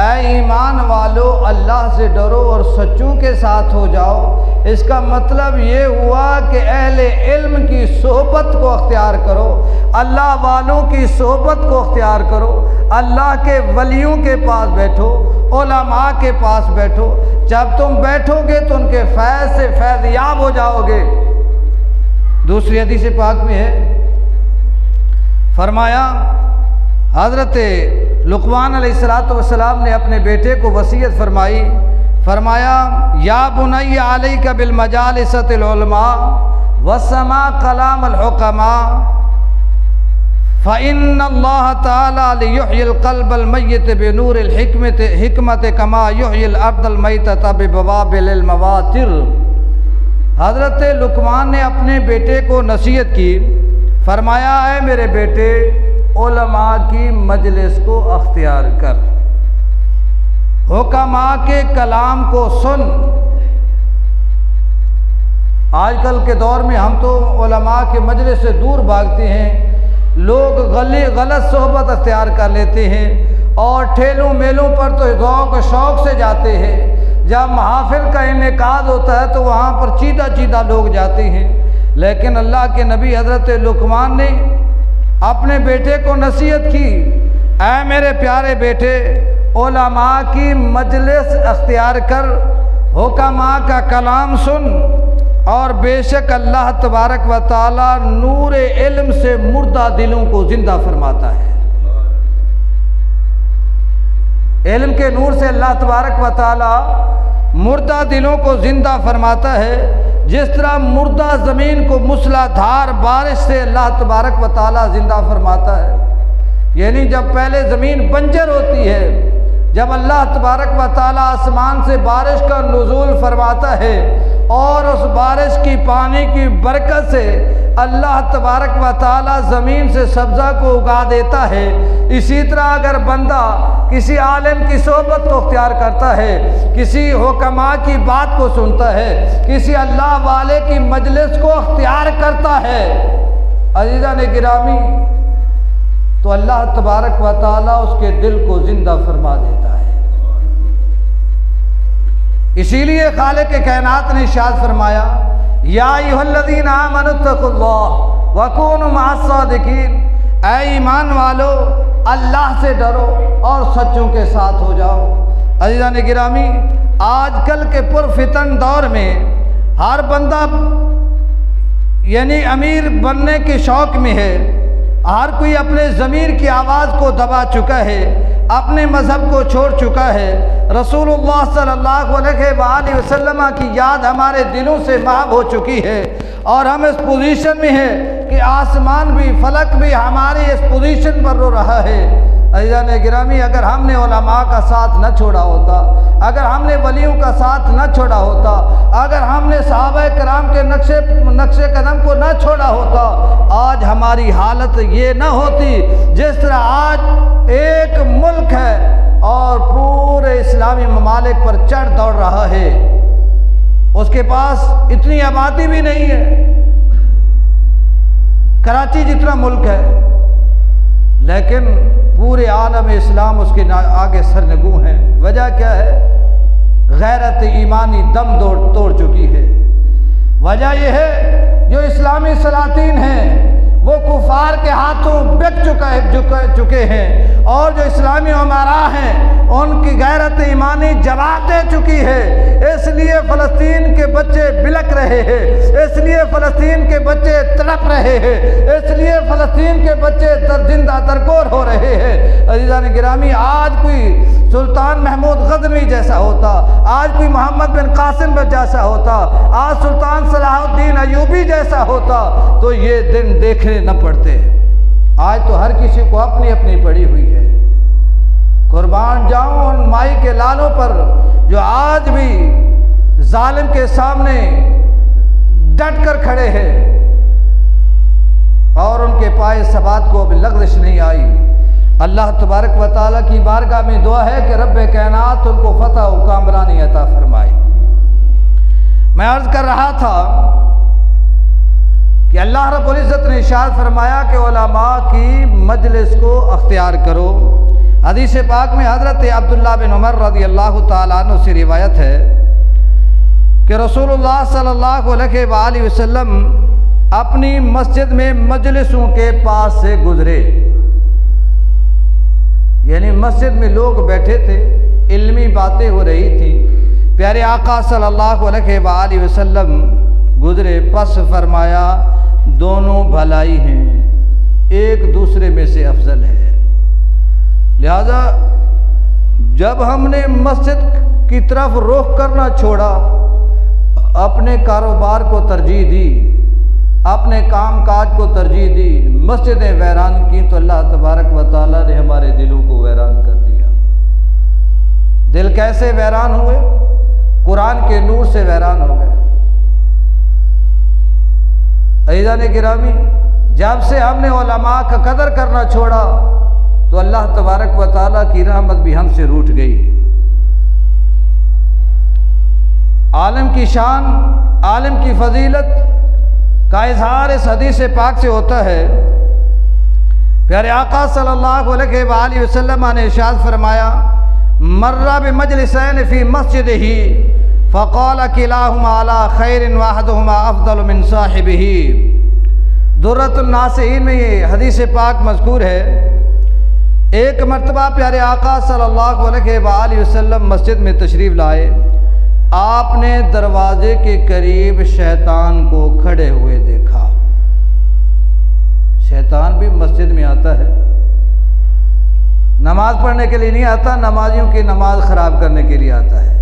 اے ایمان والو اللہ سے ڈرو اور سچوں کے ساتھ ہو جاؤ۔ اس کا مطلب یہ ہوا کہ اہل علم کی صحبت کو اختیار کرو، اللہ والوں کی صحبت کو اختیار کرو، اللہ کے ولیوں کے پاس بیٹھو، علماء کے پاس بیٹھو۔ جب تم بیٹھو گے تو ان کے فیض سے فیض یاب ہو جاؤ گے۔ دوسری حدیث پاک میں ہے، فرمایا حضرت لقمان علیہ السلام نے اپنے بیٹے کو وصیت فرمائی، فرمایا یا بنی علیک بالمجالسۃ العلماء وسماع کلام الحکماء فإن اللہ تعالی لیحیی القلب المیت بنور الحکمت کما یحیی الارض المیتۃ ببوابل المواتر۔ حضرت لقمان نے اپنے بیٹے کو نصیحت کی، فرمایا اے میرے بیٹے علماء کی مجلس کو اختیار کر، حکماء کے کلام کو سن۔ آج کل کے دور میں ہم تو علماء کے مجلس سے دور بھاگتے ہیں، لوگ غلط صحبت اختیار کر لیتے ہیں اور ٹھیلوں میلوں پر تو ذوق شوق سے جاتے ہیں، جب محافل کا انعقاد ہوتا ہے تو وہاں پر چیدہ لوگ جاتے ہیں۔ لیکن اللہ کے نبی حضرت لقمان نے اپنے بیٹے کو نصیحت کی، اے میرے پیارے بیٹے علماء کی مجلس اختیار کر، حکماء کا کلام سن، اور بے شک اللہ تبارک و تعالی نور علم سے مردہ دلوں کو زندہ فرماتا ہے۔ علم کے نور سے اللہ تبارک و تعالی مردہ دلوں کو زندہ فرماتا ہے، جس طرح مردہ زمین کو موسلا دھار بارش سے اللہ تبارک و تعالی زندہ فرماتا ہے۔ یعنی جب پہلے زمین بنجر ہوتی ہے، جب اللہ تبارک و تعالی آسمان سے بارش کا نزول فرماتا ہے اور اس بارش کی پانی کی برکت سے اللہ تبارک و تعالی زمین سے سبزہ کو اگا دیتا ہے، اسی طرح اگر بندہ کسی عالم کی صحبت کو اختیار کرتا ہے، کسی حکماء کی بات کو سنتا ہے، کسی اللہ والے کی مجلس کو اختیار کرتا ہے، عزیزان گرامی، تو اللہ تبارک و تعالی اس کے دل کو زندہ فرما دیتا ہے۔ اسی لیے خالق کائنات نے ارشاد فرمایا، یا ایھا الذین آمنوا اتقوا اللہ وکونوا مع الصادقین، اے ایمان والو اللہ سے ڈرو اور سچوں کے ساتھ ہو جاؤ۔ عزیزان گرامی، آج کل کے پرفتن دور میں ہر بندہ یعنی امیر بننے کے شوق میں ہے، ہر کوئی اپنے ضمیر کی آواز کو دبا چکا ہے، اپنے مذہب کو چھوڑ چکا ہے۔ رسول اللہ صلی اللہ علیہ وآلہ وسلم کی یاد ہمارے دلوں سے محو ہو چکی ہے، اور ہم اس پوزیشن میں ہیں کہ آسمان بھی فلک بھی ہماری اس پوزیشن پر رو رہا ہے۔ عزیزان گرامی، اگر ہم نے علماء کا ساتھ نہ چھوڑا ہوتا، اگر ہم نے ولیوں کا ساتھ نہ چھوڑا ہوتا، اگر ہم نے صحابہ کرام کے نقش قدم کو نہ چھوڑا ہوتا، آج ہماری حالت یہ نہ ہوتی۔ جس طرح آج ایک ملک ہے اور پورے اسلامی ممالک پر چڑھ دوڑ رہا ہے، اس کے پاس اتنی آبادی بھی نہیں ہے، کراچی جتنا ملک ہے، لیکن پورے عالم اسلام اس کے آگے سرنگوں ہیں۔ وجہ کیا ہے؟ غیرت ایمانی دم توڑ چکی ہے۔ وجہ یہ ہے جو اسلامی سلاطین ہیں وہ کفار کے ہاتھوں بک چکے ہیں، اور جو اسلامی امراء ہیں ان کی غیرت ایمانی جواب دے چکی ہے۔ اس لیے فلسطین کے بچے بلک رہے ہیں، اس لیے فلسطین کے بچے تڑپ رہے ہیں، اس لیے فلسطین کے بچے زندہ درگور ہو رہے ہیں۔ عزیزان گرامی، آج کوئی سلطان محمود غزنوی جیسا ہوتا، آج کوئی محمد بن قاسم جیسا ہوتا، آج سلطان صلاح الدین ایوبی جیسا ہوتا تو یہ دن دیکھنے نہ پڑتے۔ آج تو ہر کسی کو اپنی اپنی پڑی ہوئی ہے۔ قربان جاؤں ان مائی کے لالوں پر جو آج بھی ظالم کے سامنے ڈٹ کر کھڑے ہیں اور ان کے پائے ثبات کو اب لغزش نہیں آئی۔ اللہ تبارک و تعالیٰ کی بارگاہ میں دعا ہے کہ رب کائنات ان کو فتح و کامرانی عطا فرمائے۔ میں عرض کر رہا تھا کہ اللہ رب العزت نے ارشاد فرمایا کہ علماء کی مجلس کو اختیار کرو، حدیث پاک میں حضرت عبداللہ بن عمر رضی اللہ تعالیٰ عنہ سے روایت ہے کہ رسول اللہ صلی اللہ علیہ وآلہ وسلم اپنی مسجد میں مجلسوں کے پاس سے گزرے، یعنی مسجد میں لوگ بیٹھے تھے، علمی باتیں ہو رہی تھیں، پیارے آقا صلی اللہ علیہ وآلہ وسلم گزرے، پس فرمایا دونوں بھلائی ہیں، ایک دوسرے میں سے افضل ہے، لہذا جب ہم نے مسجد کی طرف رخ کرنا چھوڑا، اپنے کاروبار کو ترجیح دی، اپنے کام کاج کو ترجیح دی، مسجدیں ویران کی، تو اللہ تبارک و تعالیٰ نے ہمارے دلوں کو ویران کر دیا۔ دل کیسے ویران ہوئے؟ قرآن کے نور سے ویران ہو گئے۔ عزیزان گرامی، جب سے ہم نے علماء کا قدر کرنا چھوڑا تو اللہ تبارک و تعالیٰ کی رحمت بھی ہم سے روٹھ گئی۔ عالم کی شان، عالم کی فضیلت کا اظہار اس حدیث پاک سے ہوتا ہے۔ پیارے آقا صلی اللہ علیہ وآلہ وسلم نے ارشاد فرمایا مر بمجلسین فی مسجدہ فقال کلاہما علی خیر واحدہما افضل من صاحبہ۔ درۃ الناصحین میں یہ حدیث پاک مذکور ہے۔ ایک مرتبہ پیارے آقا صلی اللہ علیہ وآلہ وسلم مسجد میں تشریف لائے، آپ نے دروازے کے قریب شیطان کو کھڑے ہوئے دیکھا۔ شیطان بھی مسجد میں آتا ہے، نماز پڑھنے کے لیے نہیں آتا، نمازیوں کی نماز خراب کرنے کے لیے آتا ہے۔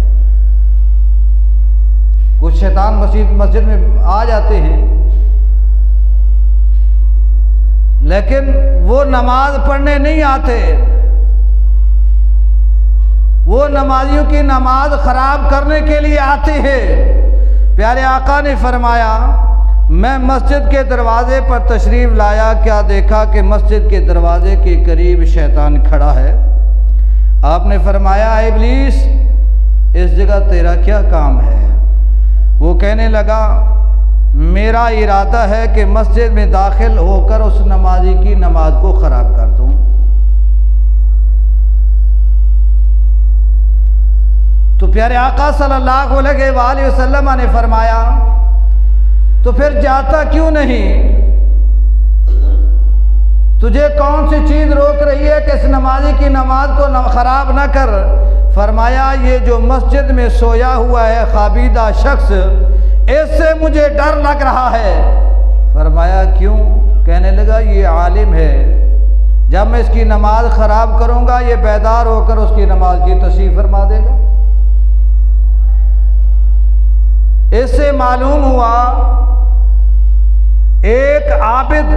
کچھ شیطان مسجد میں آ جاتے ہیں، لیکن وہ نماز پڑھنے نہیں آتے، وہ نمازیوں کی نماز خراب کرنے کے لیے آتے ہیں۔ پیارے آقا نے فرمایا میں مسجد کے دروازے پر تشریف لایا، کیا دیکھا کہ مسجد کے دروازے کے قریب شیطان کھڑا ہے۔ آپ نے فرمایا اے ابلیس، اس جگہ تیرا کیا کام ہے؟ وہ کہنے لگا میرا ارادہ ہے کہ مسجد میں داخل ہو کر اس نمازی کی نماز کو خراب کر دوں۔ تو پیارے آقا صلی اللہ علیہ وآلہ وسلم نے فرمایا تو پھر جاتا کیوں نہیں؟ تجھے کون سی چیز روک رہی ہے کہ اس نمازی کی نماز کو خراب نہ کر؟ فرمایا یہ جو مسجد میں سویا ہوا ہے خوابیدہ شخص، اس سے مجھے ڈر لگ رہا ہے۔ فرمایا کیوں؟ کہنے لگا یہ عالم ہے، جب میں اس کی نماز خراب کروں گا یہ بیدار ہو کر اس کی نماز کی تصحیح فرما دے گا۔ اس سے معلوم ہوا ایک عابد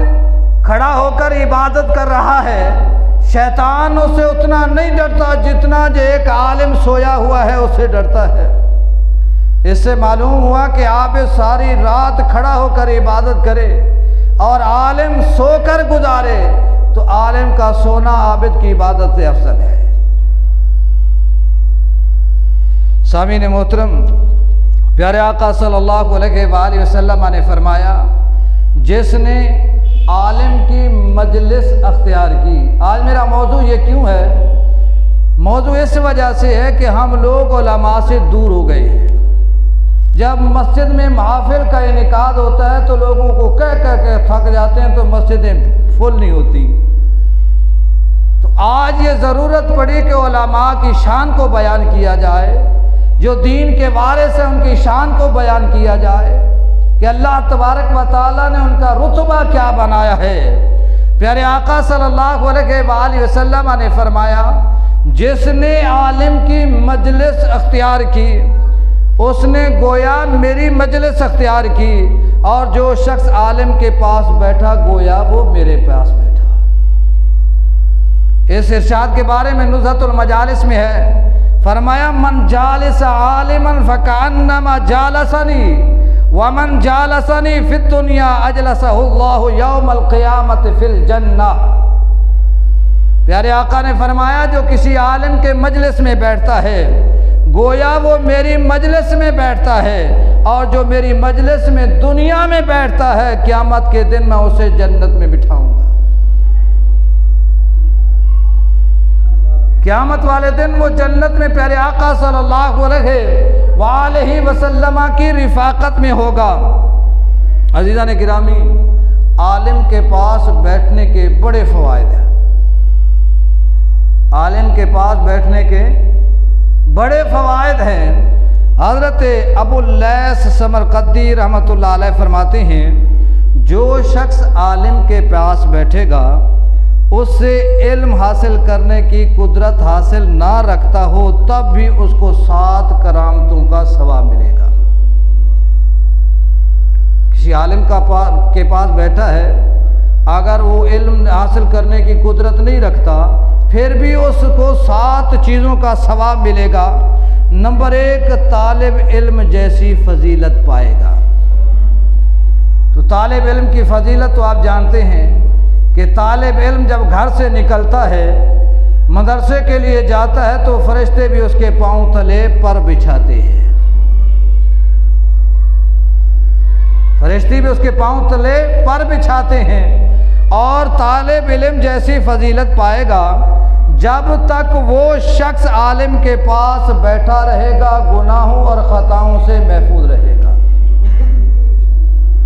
کھڑا ہو کر عبادت کر رہا ہے، شیطان اس سے اتنا نہیں ڈرتا جتنا جو ایک عالم سویا ہوا ہے اس سے ڈرتا ہے۔ اس سے معلوم ہوا کہ عابد ساری رات کھڑا ہو کر عبادت کرے اور عالم سو کر گزارے تو عالم کا سونا عابد کی عبادت سے افضل ہے۔ سامعین محترم، پیارے آقا صلی اللہ علیہ وآلہ وسلم نے فرمایا جس نے عالم کی مجلس اختیار کی۔ آج میرا موضوع یہ کیوں ہے؟ موضوع اس وجہ سے ہے کہ ہم لوگ علماء سے دور ہو گئے ہیں۔ جب مسجد میں محافل کا انعقاد ہوتا ہے تو لوگوں کو کہہ کے تھک جاتے ہیں تو مسجدیں فل نہیں ہوتی۔ تو آج یہ ضرورت پڑی کہ علماء کی شان کو بیان کیا جائے، جو دین کے وارث ہیں ان کی شان کو بیان کیا جائے کہ اللہ تبارک و تعالیٰ نے ان کا رتبہ کیا بنایا ہے۔ پیارے آقا صلی اللہ علیہ وآلہ وسلم نے فرمایا جس نے عالم کی مجلس اختیار کی اس نے گویا میری مجلس اختیار کی، اور جو شخص عالم کے پاس بیٹھا گویا وہ میرے پاس بیٹھا۔ اس ارشاد کے بارے میں نزہۃ المجالس میں ہے، فرمایا من جالس عالما فکأنما جالسنی ومن جالسنی فی الدنیا اجلسہ اللہ یوم القیامت فی الجنہ۔ پیارے آقا نے فرمایا جو کسی عالم کے مجلس میں بیٹھتا ہے گویا وہ میری مجلس میں بیٹھتا ہے، اور جو میری مجلس میں دنیا میں بیٹھتا ہے قیامت کے دن میں اسے جنت میں بٹھاؤں گا۔ قیامت والے دن وہ جنت میں پیارے آقا صلی اللہ علیہ وسلم کی رفاقت میں ہوگا۔ عزیزان گرامی، عالم کے پاس بیٹھنے کے بڑے فوائد ہیں، عالم کے پاس بیٹھنے کے بڑے فوائد ہیں۔ حضرت ابو اللیث سمرقندی رحمۃ اللہ علیہ فرماتے ہیں، جو شخص عالم کے پاس بیٹھے گا اس سے علم حاصل کرنے کی قدرت حاصل نہ رکھتا ہو تب بھی اس کو 7 کرامتوں کا ثواب ملے گا۔ کسی عالم کے پاس بیٹھا ہے، اگر وہ علم حاصل کرنے کی قدرت نہیں رکھتا پھر بھی اس کو 7 چیزوں کا ثواب ملے گا۔ نمبر 1، طالب علم جیسی فضیلت پائے گا۔ تو طالب علم کی فضیلت تو آپ جانتے ہیں کہ طالب علم جب گھر سے نکلتا ہے، مدرسے کے لیے جاتا ہے تو فرشتے بھی اس کے پاؤں تلے پر بچھاتے ہیں، فرشتے بھی اس کے پاؤں تلے پر بچھاتے ہیں۔ اور طالب علم جیسی فضیلت پائے گا جب تک وہ شخص عالم کے پاس بیٹھا رہے گا، گناہوں اور خطاؤں سے محفوظ رہے گا۔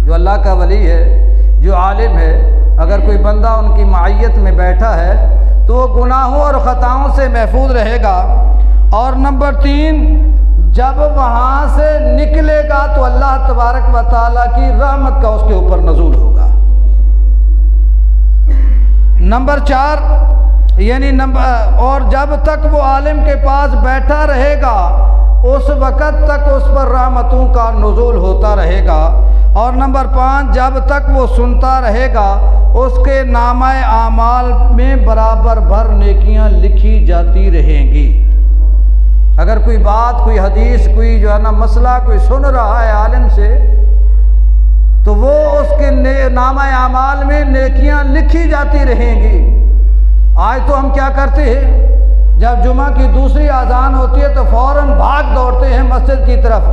جو اللہ کا ولی ہے، جو عالم ہے، اگر کوئی بندہ ان کی معیت میں بیٹھا ہے تو وہ گناہوں اور خطاؤں سے محفوظ رہے گا۔ اور نمبر 3، جب وہاں سے نکلے گا تو اللہ تبارک و تعالیٰ کی رحمت کا اس کے اوپر نزول ہوگا۔ نمبر 4، اور جب تک وہ عالم کے پاس بیٹھا رہے گا اس وقت تک اس پر رحمتوں کا نزول ہوتا رہے گا۔ اور نمبر 5، جب تک وہ سنتا رہے گا اس کے نامہ اعمال میں برابر بھر نیکیاں لکھی جاتی رہیں گی۔ اگر کوئی بات، کوئی حدیث، کوئی جو ہے نا مسئلہ کوئی سن رہا ہے عالم سے تو وہ اس کے نامہ اعمال میں نیکیاں لکھی جاتی رہیں گی۔ آج تو ہم کیا کرتے ہیں، جب جمعہ کی دوسری اذان ہوتی ہے تو فوراً بھاگ دوڑتے ہیں مسجد کی طرف،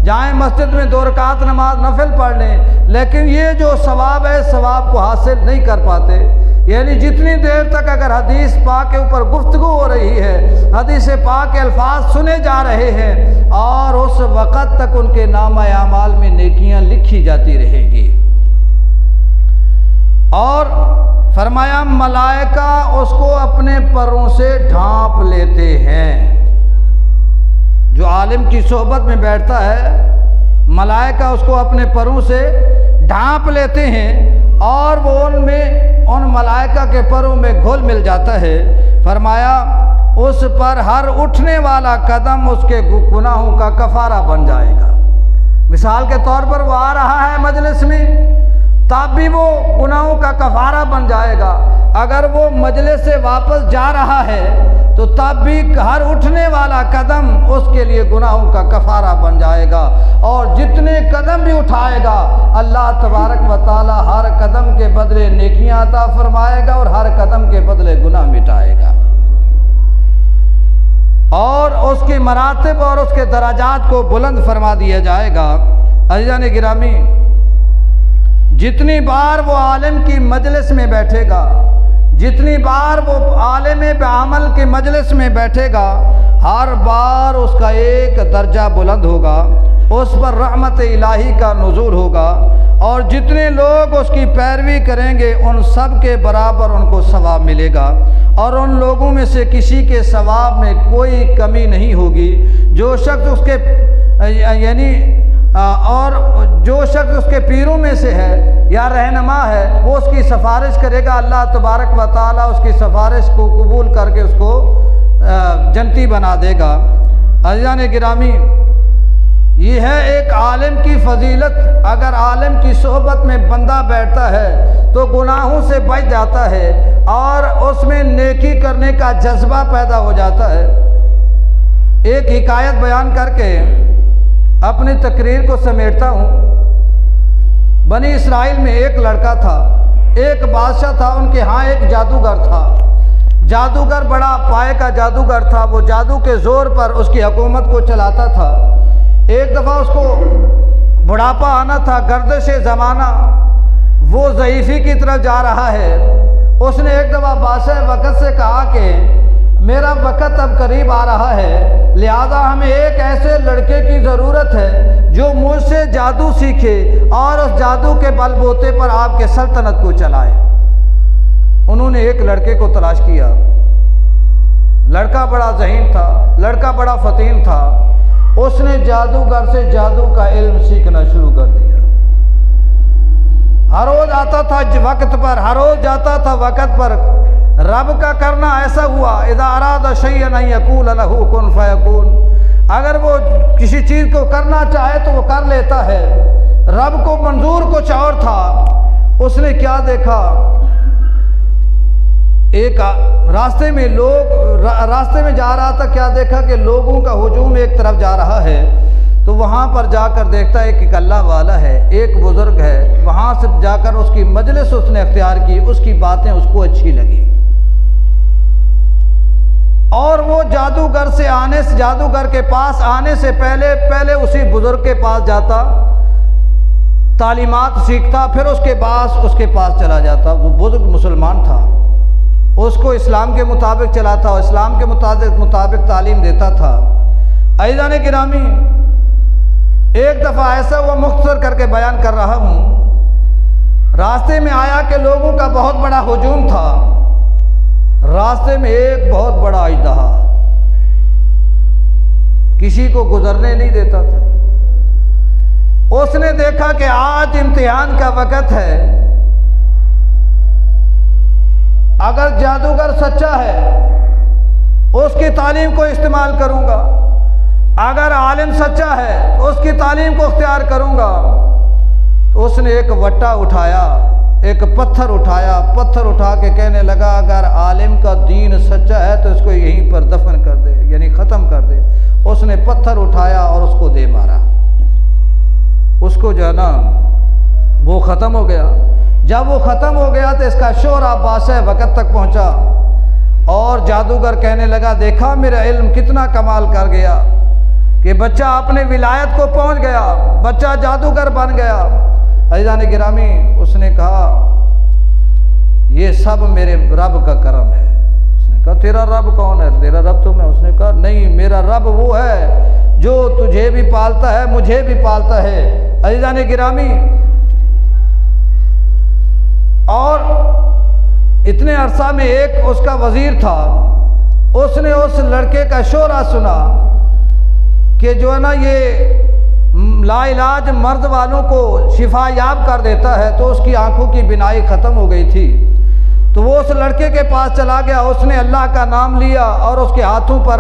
جائیں مسجد میں 2 رکعت نماز نفل پڑھ لیں، لیکن یہ جو ثواب ہے ثواب کو حاصل نہیں کر پاتے۔ یعنی جتنی دیر تک اگر حدیث پاک کے اوپر گفتگو ہو رہی ہے، حدیث پاک کے الفاظ سنے جا رہے ہیں، اور اس وقت تک ان کے نامہ اعمال میں نیکیاں لکھی جاتی رہیں گی۔ اور فرمایا ملائکہ اس کو اپنے پروں سے ڈھانپ لیتے ہیں۔ جو عالم کی صحبت میں بیٹھتا ہے ملائکہ اس کو اپنے پروں سے ڈھانپ لیتے ہیں اور وہ ان ملائکہ کے پروں میں گھل مل جاتا ہے۔ فرمایا اس پر ہر اٹھنے والا قدم اس کے گناہوں کا کفارہ بن جائے گا۔ مثال کے طور پر وہ آ رہا ہے مجلس میں تب بھی وہ گناہوں کا کفارہ بن جائے گا، اگر وہ مجلس سے واپس جا رہا ہے تو تب بھی ہر اٹھنے والا قدم اس کے لیے گناہوں کا کفارہ بن جائے گا۔ اور جتنے قدم بھی اٹھائے گا اللہ تبارک و تعالی ہر قدم کے بدلے نیکیاں عطا فرمائے گا اور ہر قدم کے بدلے گناہ مٹائے گا، اور اس کی مراتب اور اس کے درجات کو بلند فرما دیا جائے گا۔ عزیزان گرامی، جتنی بار وہ عالم کی مجلس میں بیٹھے گا، جتنی بار وہ عالم بعمل کے مجلس میں بیٹھے گا، ہر بار اس کا ایک درجہ بلند ہوگا، اس پر رحمت الہی کا نزول ہوگا، اور جتنے لوگ اس کی پیروی کریں گے ان سب کے برابر ان کو ثواب ملے گا، اور ان لوگوں میں سے کسی کے ثواب میں کوئی کمی نہیں ہوگی۔ جو شخص اس کے اور جو شخص اس کے پیروں میں سے ہے یا رہنما ہے وہ اس کی سفارش کرے گا، اللہ تبارک و تعالیٰ اس کی سفارش کو قبول کر کے اس کو جنتی بنا دے گا۔ عزیزان گرامی، یہ ہے ایک عالم کی فضیلت۔ اگر عالم کی صحبت میں بندہ بیٹھتا ہے تو گناہوں سے بچ جاتا ہے اور اس میں نیکی کرنے کا جذبہ پیدا ہو جاتا ہے۔ ایک حکایت بیان کر کے اپنی تقریر کو سمیٹتا ہوں۔ بنی اسرائیل میں ایک لڑکا تھا، ایک بادشاہ تھا، ان کے ہاں ایک جادوگر تھا۔ جادوگر بڑا پائے کا جادوگر تھا، وہ جادو کے زور پر اس کی حکومت کو چلاتا تھا۔ ایک دفعہ اس کو بڑھاپا آنا تھا، گردش زمانہ، وہ ضعیفی کی طرف جا رہا ہے۔ اس نے ایک دفعہ بادشاہ وقت سے کہا کہ میرا وقت اب قریب آ رہا ہے، لہذا ہمیں ایک ایسے لڑکے کی ضرورت ہے جو مجھ سے جادو سیکھے اور اس جادو کے بل بوتے پر آپ کے سلطنت کو چلائے۔ انہوں نے ایک لڑکے کو تلاش کیا، لڑکا بڑا ذہین تھا، لڑکا بڑا فطین تھا، اس نے جادوگر سے جادو کا علم سیکھنا شروع کر دیا۔ ہر روز آتا تھا وقت پر، ہر روز جاتا تھا وقت پر۔ رب کا کرنا ایسا ہوا، اذا اراد شیئا ان یقول له کن فیکون، اگر وہ کسی چیز کو کرنا چاہے تو وہ کر لیتا ہے۔ رب کو منظور کچھ اور تھا۔ اس نے کیا دیکھا، ایک راستے میں جا رہا تھا، کیا دیکھا کہ لوگوں کا ہجوم ایک طرف جا رہا ہے، تو وہاں پر جا کر دیکھتا ہے کہ ایک اللہ والا ہے، ایک بزرگ ہے، وہاں سے جا کر اس کی مجلس اس نے اختیار کی، اس کی باتیں اس کو اچھی لگی، اور وہ جادوگر کے پاس آنے سے پہلے اسی بزرگ کے پاس جاتا، تعلیمات سیکھتا، پھر اس کے پاس چلا جاتا۔ وہ بزرگ مسلمان تھا، اس کو اسلام کے مطابق چلاتا، اسلام کے مطابق تعلیم دیتا تھا۔ عزیزان گرامی، ایک دفعہ ایسا وہ مختصر کر کے بیان کر رہا ہوں، راستے میں آیا کہ لوگوں کا بہت بڑا ہجوم تھا، راستے میں ایک بہت بڑا اژدہا کسی کو گزرنے نہیں دیتا تھا۔ اس نے دیکھا کہ آج امتحان کا وقت ہے، اگر جادوگر سچا ہے اس کی تعلیم کو استعمال کروں گا، اگر عالم سچا ہے تو اس کی تعلیم کو اختیار کروں گا۔ تو اس نے ایک وٹا اٹھایا، ایک پتھر اٹھا کے کہنے لگا، اگر عالم کا دین سچا ہے تو اس کو یہیں پر دفن کر دے، یعنی ختم کر دے۔ اس نے پتھر اٹھایا اور اس کو دے مارا، اس کو جو ہے نا وہ ختم ہو گیا۔ جب وہ ختم ہو گیا تو اس کا شعرا بادشاہ وقت تک پہنچا، اور جادوگر کہنے لگا، دیکھا میرا علم کتنا کمال کر گیا کہ بچہ اپنے ولایت کو پہنچ گیا، بچہ جادوگر بن گیا۔ عزیزان گرامی، اس نے کہا یہ سب میرے رب کا کرم ہے۔ اس نے کہا تیرا رب کون ہے؟ تیرا رب تو میں۔ اس نے کہا نہیں، میرا رب وہ ہے جو تجھے بھی پالتا ہے، مجھے بھی پالتا ہے۔ عزیزان گرامی، اور اتنے عرصہ میں ایک اس کا وزیر تھا، اس نے اس لڑکے کا شعرا سنا کہ جو ہے نا یہ لا علاج مرض والوں کو شفا یاب کر دیتا ہے، تو اس کی آنکھوں کی بینائی ختم ہو گئی تھی۔ تو وہ اس لڑکے کے پاس چلا گیا، اس نے اللہ کا نام لیا اور اس کے ہاتھوں پر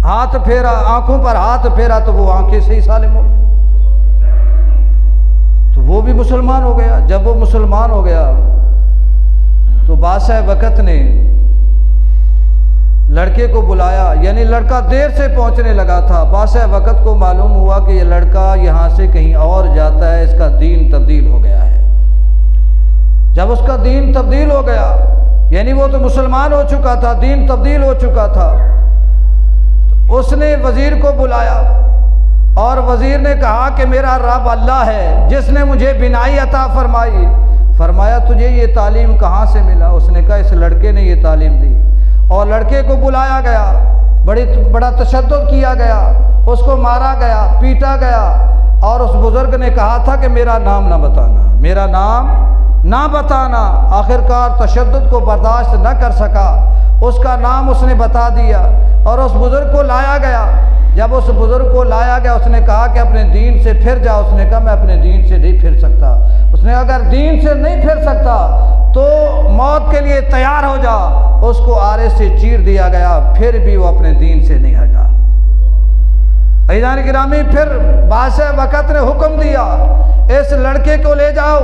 ہاتھ پھیرا، آنکھوں پر ہاتھ پھیرا، تو وہ آنکھیں صحیح سالم ہو گئی، تو وہ بھی مسلمان ہو گیا۔ جب وہ مسلمان ہو گیا تو بادشاہ وقت نے لڑکے کو بلایا، یعنی لڑکا دیر سے پہنچنے لگا تھا۔ بادشاہ وقت کو معلوم ہوا کہ یہ لڑکا یہاں سے کہیں اور جاتا ہے، اس کا دین تبدیل ہو گیا ہے۔ جب اس کا دین تبدیل ہو گیا، یعنی وہ تو مسلمان ہو چکا تھا، دین تبدیل ہو چکا تھا، تو اس نے وزیر کو بلایا، اور وزیر نے کہا کہ میرا رب اللہ ہے جس نے مجھے بینائی عطا فرمائی۔ فرمایا تجھے یہ تعلیم کہاں سے ملا؟ اس نے کہا اس لڑکے نے یہ تعلیم دی۔ اور لڑکے کو بلایا گیا، بڑا تشدد کیا گیا، اس کو مارا گیا، پیٹا گیا، اور اس بزرگ نے کہا تھا کہ میرا نام نہ بتانا، میرا نام نہ بتانا۔ آخرکار تشدد کو برداشت نہ کر سکا، اس کا نام اس نے بتا دیا، اور اس بزرگ کو لایا گیا۔ جب اس بزرگ کو لایا گیا، اس نے کہا کہ اپنے دین سے پھر جا۔ اس نے کہا میں اپنے دین سے نہیں پھر سکتا۔ اس نے اگر دین سے نہیں پھر سکتا تو موت کے لیے تیار ہو جا۔ اس کو آرے سے چیر دیا گیا، پھر بھی وہ اپنے دین سے نہیں ہٹا۔ عزیزان گرامی، پھر بادشاہ وقت نے حکم دیا اس لڑکے کو لے جاؤ،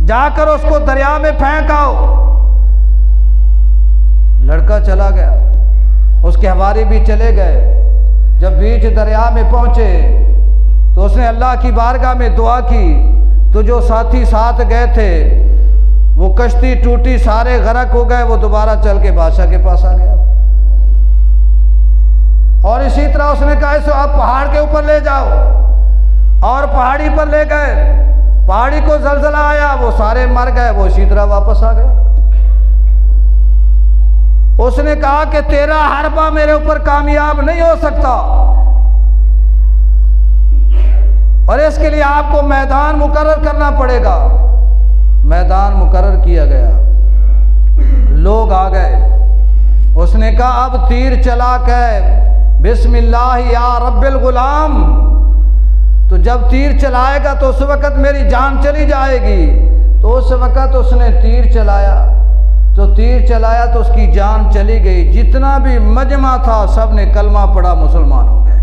جا کر اس کو دریا میں پھینک آؤ۔ لڑکا چلا گیا، اس کے حواری بھی چلے گئے۔ جب بیچ دریا میں پہنچے تو اس نے اللہ کی بارگاہ میں دعا کی، تو جو ساتھی ساتھ گئے تھے وہ کشتی ٹوٹی، سارے غرق ہو گئے۔ وہ دوبارہ چل کے بادشاہ کے پاس آ گیا، اور اسی طرح اس نے کہا اسے آپ پہاڑ کے اوپر لے جاؤ، اور پہاڑی پر لے گئے۔ پہاڑی کو زلزلہ آیا، وہ سارے مر گئے، وہ اسی طرح واپس آ گئے۔ اس نے کہا کہ تیرا حربہ میرے اوپر کامیاب نہیں ہو سکتا، اور اس کے لیے آپ کو میدان مقرر کرنا پڑے گا۔ میدان مقرر کیا گیا، لوگ آ گئے۔ اس نے کہا اب تیر چلا کے بسم اللہ یا رب الغلام، تو جب تیر چلائے گا تو اس وقت میری جان چلی جائے گی۔ تو اس وقت اس نے تیر چلایا، تو تیر چلایا تو اس کی جان چلی گئی۔ جتنا بھی مجمع تھا سب نے کلمہ پڑھا، مسلمان ہو گئے۔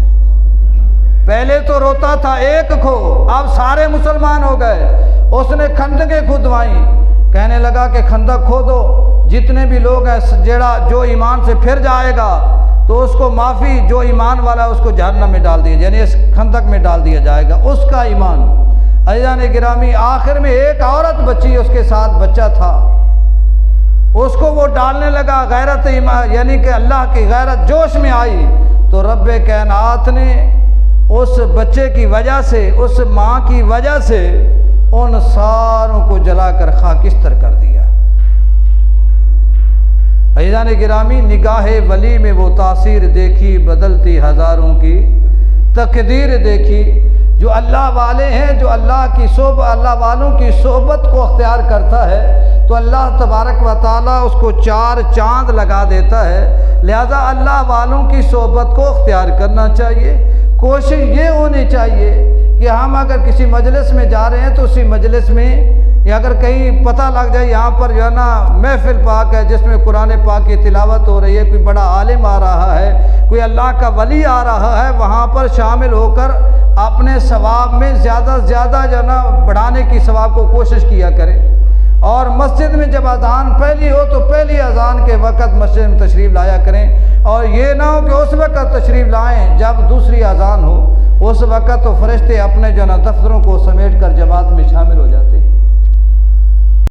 پہلے تو روتا تھا ایک کھو، اب سارے مسلمان ہو گئے۔ اس نے خندقیں کھدوائیں، کہنے لگا کہ خندق کھودو، جتنے بھی لوگ ہیں جو ایمان سے پھر جائے گا تو اس کو معافی، جو ایمان والا ہے اس کو جہنم میں ڈال دیا، یعنی اس خندق میں ڈال دیا جائے گا، اس کا ایمان۔ عزیزان گرامی، آخر میں ایک عورت بچی، اس کے ساتھ بچہ تھا، اس کو وہ ڈالنے لگا۔ غیرت ایمان یعنی کہ اللہ کی غیرت جوش میں آئی، تو رب کائنات نے اس بچے کی وجہ سے، اس ماں کی وجہ سے ان ساروں کو جلا کر خاکستر کر دیا۔ عزیزان گرامی، نگاہ ولی میں وہ تاثیر دیکھی، بدلتی ہزاروں کی تقدیر دیکھی۔ جو اللہ والے ہیں، جو اللہ والوں کی صحبت کو اختیار کرتا ہے تو اللہ تبارک و تعالیٰ اس کو 4 چاند لگا دیتا ہے۔ لہذا اللہ والوں کی صحبت کو اختیار کرنا چاہیے۔ کوشش یہ ہونی چاہیے کہ ہم اگر کسی مجلس میں جا رہے ہیں تو اسی مجلس میں، یا اگر کہیں پتہ لگ جائے یہاں پر جو ہے نا محفل پاک ہے جس میں قرآن پاک کی تلاوت ہو رہی ہے، کوئی بڑا عالم آ رہا ہے، کوئی اللہ کا ولی آ رہا ہے، وہاں پر شامل ہو کر اپنے ثواب میں زیادہ سے زیادہ جو ہے نا بڑھانے کی ثواب کو کوشش کیا کریں۔ اور مسجد میں جب اذان پہلی ہو تو پہلی اذان کے وقت مسجد میں تشریف لایا کریں، اور یہ نہ ہو کہ اس وقت تشریف لائیں جب دوسری اذان ہو، اس وقت تو فرشتے اپنے جو ہے نا دفتروں کو سمیٹ کر جماعت میں شامل ہو جاتے ہیں۔